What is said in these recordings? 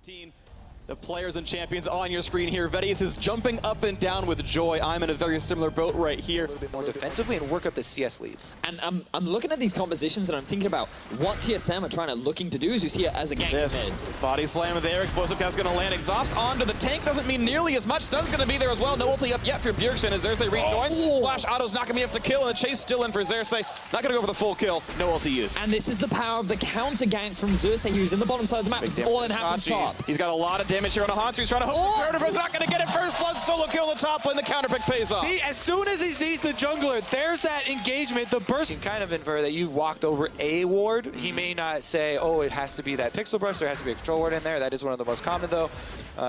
13. The players and champions on your screen here. Vedius is jumping up and down with joy. I'm in a very similar boat right here. A little bit more defensively and work up the CS lead. And I'm looking at these compositions and I'm thinking about what TSM are looking to do as you see it as a gank mid. Body slam there. Explosive cast going to land. Exhaust onto the tank. Doesn't mean nearly as much. Stun's going to be there as well. No ulti up yet for Bjergsen as Xerxes rejoins. Flash auto's not going to be enough to kill, and the chase still in for Xerxes. Not going to go for the full kill. No ulti used. And this is the power of the counter gank from Xerxes, who's in the bottom side of the map. All in happens top. He's got a lot of damage here on a Hansu. He's trying to hook the counter, but not going to get it. First blood solo kill on the top lane. The counter pick pays off. See, as soon as he sees the jungler, there's that engagement. The burst can kind of infer that you've walked over a ward. He may not say, oh, it has to be that pixel brush. There has to be a control ward in there. That is one of the most common, though.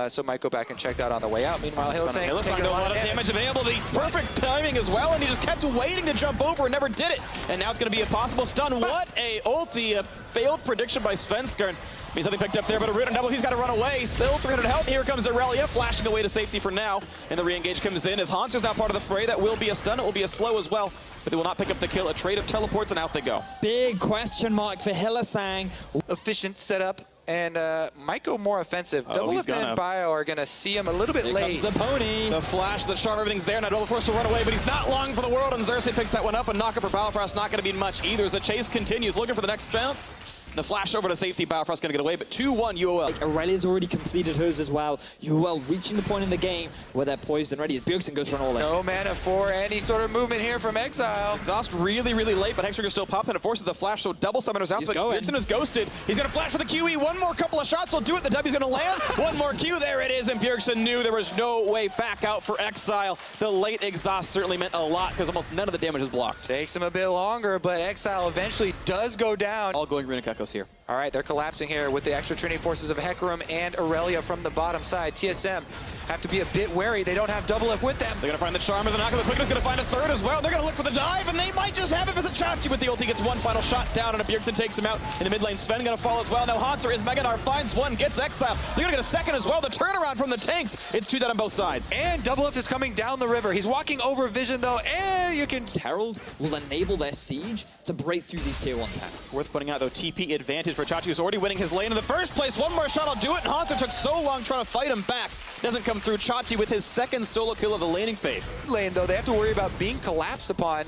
So might go back and check that on the way out. Meanwhile, Hillsang taking a lot of damage available. The perfect timing as well, and he just kept waiting to jump over and never did it. And now it's going to be a possible stun. What a ulti. A failed prediction by Svenskern. Means something picked up there, but a root and double. He's got to run away. Still 300 health. Here comes Aurelia, flashing away to safety for now. And the re-engage comes in as Hansu's now part of the fray. That will be a stun. It will be a slow as well, but they will not pick up the kill. A trade of teleports, and out they go. Big question mark for Hillsang. Efficient setup. And might go more offensive. Double Lift and Bio are going to see him a little bit late. Comes the pony. The flash, the charm, everything's there. Now Double forced to run away, but he's not long for the world. And Xerxes picks that one up. And knock up for Biofrost not going to be much either as the chase continues. Looking for the next chance. The flash over to safety. Biofrost going to get away, but 2-1 UOL. Aurelia's already completed hers as well. UOL reaching the point in the game where they're poised and ready as Bjergsen goes for an all-in. No mana for any sort of movement here from Exile. Exhaust really, really late, but Hextrigger still pops and it forces the flash, so double summoners out. But Bjergsen is ghosted. He's going to flash for the QE. One more couple of shots will do it. The W's going to land. One more Q. There it is, and Bjergsen knew there was no way back out for Exile. The late exhaust certainly meant a lot because almost none of the damage is blocked. Takes him a bit longer, but Exile eventually does go down. All going Runic Echoes here. All right, they're collapsing here with the extra Trinity forces of Hecarim and Aurelia from the bottom side. TSM have to be a bit wary. They don't have Double F with them. They're going to find the Charmer. The knock of the Quickness going to find a third as well. They're going to look for the dive, and they might just have it as a Chachi with the ulti. Gets one final shot down, and a Bjergsen takes him out. In the mid lane, Sven going to fall as well. Now Hanser is Megadar, finds one, gets Exile. They're going to get a second as well. The turnaround from the tanks. It's 2 down on both sides. And Double F is coming down the river. He's walking over Vision, though, and you can... Herald will enable their siege to break through these tier 1 tanks. Worth pointing out, though, TP advantage for Chachi, who's already winning his lane in the first place. One more shot will do it, and Hanser took so long trying to fight him back. Doesn't come through. Chachi with his second solo kill of the laning phase. Lane, though, they have to worry about being collapsed upon.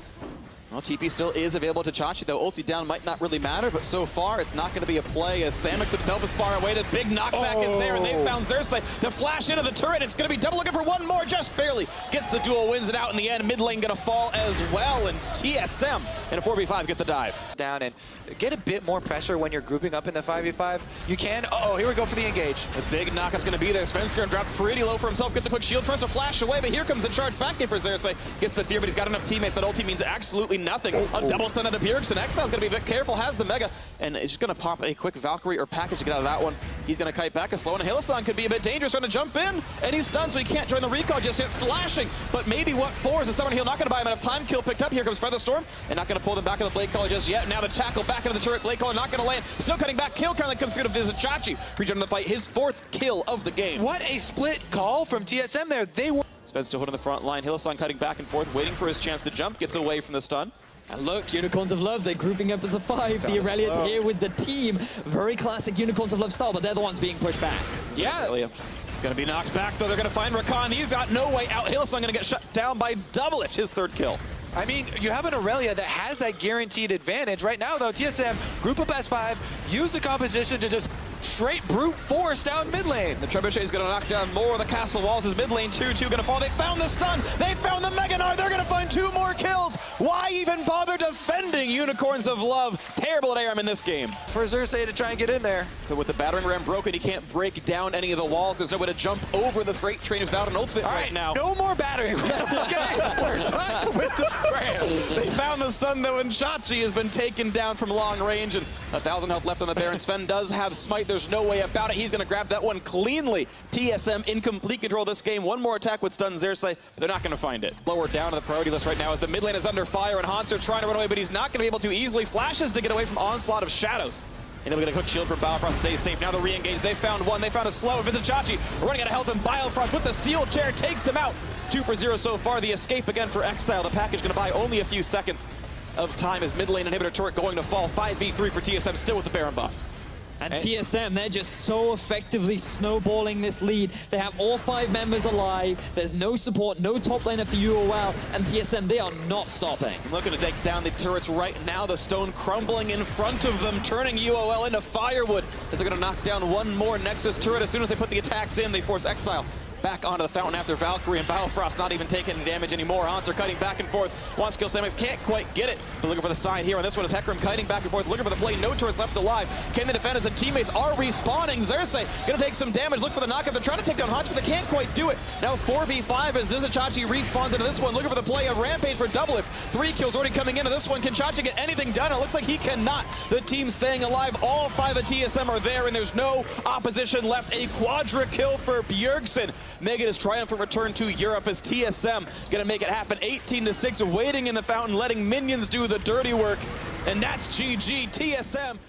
Well, TP still is available to Chachi, though ulti down might not really matter, but so far it's not going to be a play as Samix himself is far away. The big knockback is there, and they found Xerxes. The flash into the turret, it's going to be double looking for one more, just barely. Gets the duel, wins it out in the end. Mid lane going to fall as well, and TSM in a 4v5 get the dive. Down and get a bit more pressure when you're grouping up in the 5v5. You can, here we go for the engage. The big knockup's going to be there. Svenskern dropped pretty low for himself, gets a quick shield, tries to flash away, but here comes the charge back in for Xerxes. Gets the fear, but he's got enough teammates. That ulti means absolutely nothing. A double stun into Bjergsen. Exile's going to be a bit careful, has the Mega, and is just going to pop a quick Valkyrie or package to get out of that one. He's going to kite back a slow, and Hillsang could be a bit dangerous, trying to jump in, and he's stunned, so he can't join the recall just yet. Flashing, but maybe what for is the Summoner Heal not going to buy him enough time. Kill picked up. Here comes Featherstorm, and not going to pull them back in the Blade Caller just yet. Now the tackle back into the turret. Blade Caller not going to land. Still cutting back. Kill kind of comes through to visit Chachi. Rejoining the fight. His 4th kill of the game. What a split call from TSM there. They were... Sven still holding the front line. Hillsang cutting back and forth, waiting for his chance to jump. Gets away from the stun. And look, Unicorns of Love, they're grouping up as a 5. The Aurelia's here with the team. Very classic Unicorns of Love style, but they're the ones being pushed back. Yeah. Going to be knocked back, though. They're going to find Rakan. He's got no way out. Hillsang going to get shut down by Double Lift, his 3rd kill. I mean, you have an Aurelia that has that guaranteed advantage. Right now, though, TSM, group up as 5, use the composition to just straight brute force down mid lane. The Trebuchet is going to knock down more of the castle walls. His mid lane 2-2 going to fall. They found the stun. They found the Meganar. They're going to find 2 more kills. Why even bother defending Unicorns of Love? Terrible at ARM in this game. For Xerxes to try and get in there. But with the battering ram broken, he can't break down any of the walls. There's no way to jump over the freight train without an ultimate right now. No more battering rams. Okay, we're done with the rams. They found the stun, though, and Chachi has been taken down from long range, and 1,000 health left on the Baron. Sven does have Smite. There's no way about it. He's going to grab that one cleanly. TSM in complete control of this game. One more attack would stun Xerxes, but they're not going to find it. Lower down to the priority list right now as the mid lane is under fire, and Hanser trying to run away, but he's not going to be able to easily. Flashes to get away from onslaught of shadows. And they'll get a quick shield for Biofrost to stay safe. Now the re-engage. They found one. They found a slow. Visit Chachi running out of health, and Biofrost with the steel chair takes him out. 2 for 0 so far. The escape again for Exile. The package going to buy only a few seconds of time as mid lane inhibitor turret going to fall. 5v3 for TSM, still with the Baron buff. And TSM, they're just so effectively snowballing this lead. They have all 5 members alive. There's no support, no top laner for UOL. And TSM, they are not stopping. Looking to take down the turrets right now. The stone crumbling in front of them, turning UOL into firewood. As they're going to knock down one more Nexus turret. As soon as they put the attacks in, they force Exile back onto the fountain after Valkyrie, and Battlefrost not even taking any damage anymore. Hans are cutting back and forth. Wants to kill Samex, can't quite get it. But looking for the side here, and this one is Hecarim kiting back and forth, looking for the play. No turrets left alive. Can they defend as the teammates are respawning? Xerxes gonna take some damage. Look for the knockup. They're trying to take down Hans, but they can't quite do it. Now 4v5 as Zizachachi respawns into this one, looking for the play. A Rampage for double it. 3 kills already coming into this one. Can Chachi get anything done? It looks like he cannot. The team staying alive. All 5 of TSM are there, and there's no opposition left. A quadra kill for Bjergsen. Making his triumphant return to Europe as TSM gonna make it happen. 18-6, waiting in the fountain, letting minions do the dirty work. And that's GG. TSM